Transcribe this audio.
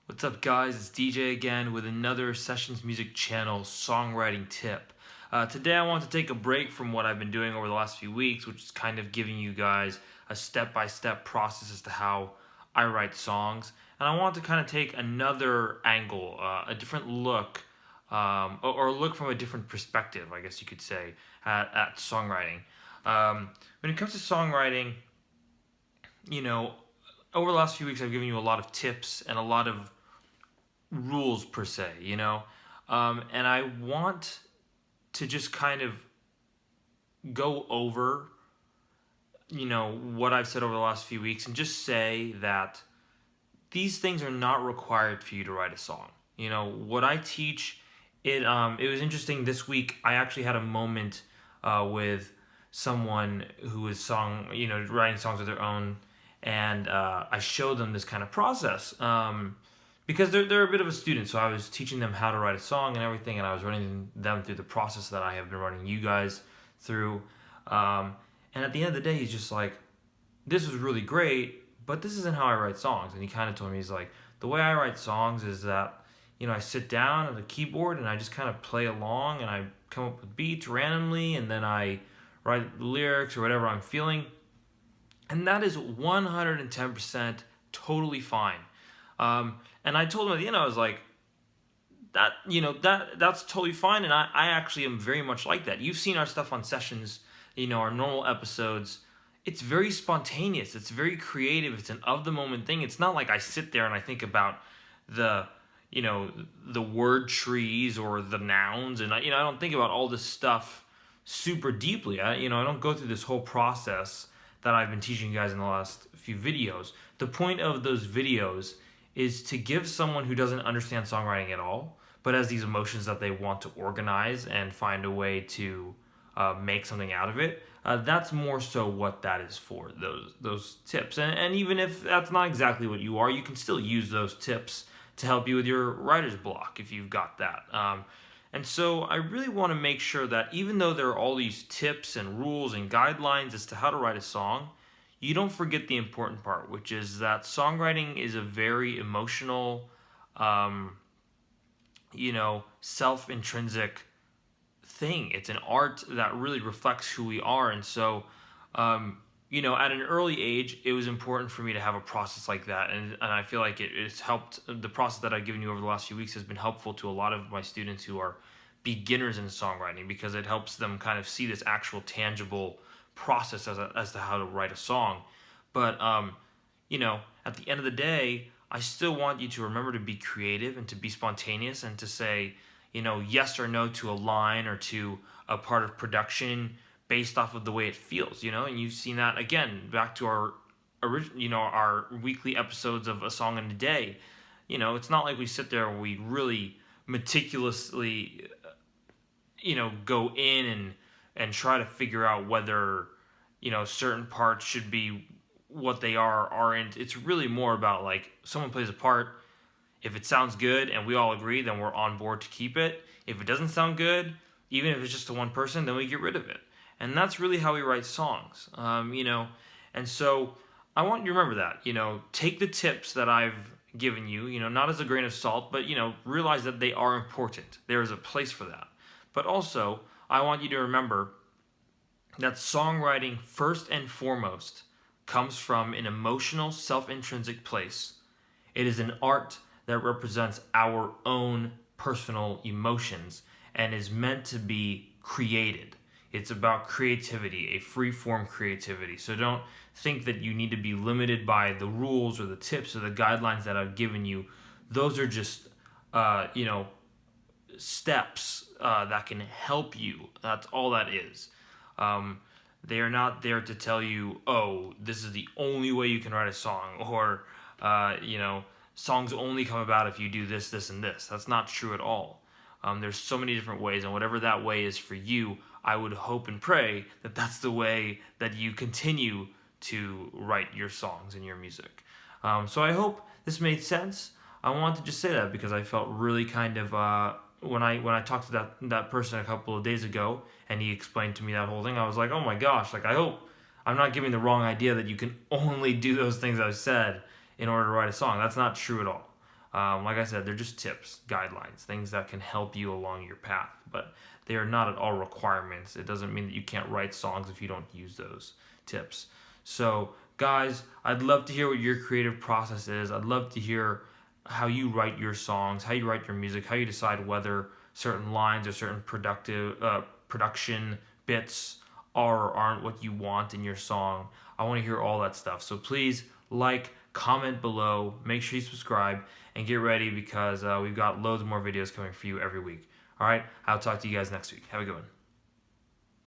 What's up, guys? It's DJ again with another Sessions Music Channel songwriting tip. Today I want to take a break from what I've been doing over the last few weeks, which is kind of giving you guys a step-by-step process as to how I write songs. And I want to kind of take another angle, a different look, or look from a different perspective, I guess you could say, at songwriting. When it comes to songwriting, you know, over the last few weeks I've given you a lot of tips and a lot of rules per se, and I want to just kind of go over, what I've said over the last few weeks and just say that these things are not required for you to write a song. What I teach, it was interesting this week. I actually had a moment with someone who was writing songs of their own, and I showed them this kind of process. Because they're a bit of a student, so I was teaching them how to write a song and everything, and I was running them through the process that I have been running you guys through. And at the end of the day, he's just like, this was really great, but this isn't how I write songs. And he kind of told me, he's like, the way I write songs is that, I sit down at the keyboard and I just kind of play along and I come up with beats randomly, and then I write the lyrics or whatever I'm feeling. And that is 110% totally fine. And I told him at the end, I was like, that's totally fine. And I actually am very much like that. You've seen our stuff on Sessions, our normal episodes. It's very spontaneous. It's very creative. It's an of the moment thing. It's not like I sit there and I think about the word trees or the nouns. And I don't think about all this stuff super deeply. I don't go through this whole process that I've been teaching you guys in the last few videos. The point of those videos is to give someone who doesn't understand songwriting at all, but has these emotions that they want to organize and find a way to make something out of it. That's more so what that is for, those tips. And even if that's not exactly what you are, you can still use those tips to help you with your writer's block if you've got that. And so I really want to make sure that even though there are all these tips and rules and guidelines as to how to write a song, you don't forget the important part, which is that songwriting is a very emotional, self-intrinsic thing. It's an art that really reflects who we are. And so, at an early age, it was important for me to have a process like that. And I feel like it's helped. The process that I've given you over the last few weeks has been helpful to a lot of my students who are beginners in songwriting, because it helps them kind of see this actual tangible process as to how to write a song. But at the end of the day, I still want you to remember to be creative and to be spontaneous and to say yes or no to a line or to a part of production based off of the way it feels. And you've seen that again back to our our weekly episodes of A Song in a Day. It's not like we sit there and we really meticulously go in and try to figure out whether certain parts should be what they aren't. It's really more about, like, someone plays a part. If it sounds good and we all agree, then we're on board to keep it. If it doesn't sound good, even if it's just to one person, then we get rid of it. And that's really how we write songs. And so I want you to remember that. Take the tips that I've given you, not as a grain of salt, but realize that they are important. There is a place for that. But also, I want you to remember that songwriting, first and foremost, comes from an emotional, self-intrinsic place. It is an art that represents our own personal emotions and is meant to be created. It's about creativity, a free-form creativity. So don't think that you need to be limited by the rules or the tips or the guidelines that I've given you. Those are just, steps that can help you. That's all that is. They are not there to tell you, oh, this is the only way you can write a song, or, songs only come about if you do this, this, and this. That's not true at all. There's so many different ways, and whatever that way is for you, I would hope and pray that that's the way that you continue to write your songs and your music. So I hope this made sense. I wanted to just say that because I felt really kind of when I talked to that person a couple of days ago and he explained to me that whole thing, I was like, oh my gosh, like, I hope I'm not giving the wrong idea that you can only do those things I've said in order to write a song. That's not true at all. Like I said, they're just tips, guidelines, things that can help you along your path, but they are not at all requirements. It doesn't mean that you can't write songs if you don't use those tips. So, guys, I'd love to hear what your creative process is. I'd love to hear how you write your songs, how you write your music, how you decide whether certain lines or certain production bits are or aren't what you want in your song. I want to hear all that stuff. So please like, comment below, make sure you subscribe, and get ready because we've got loads more videos coming for you every week. All right, I'll talk to you guys next week. Have a good one.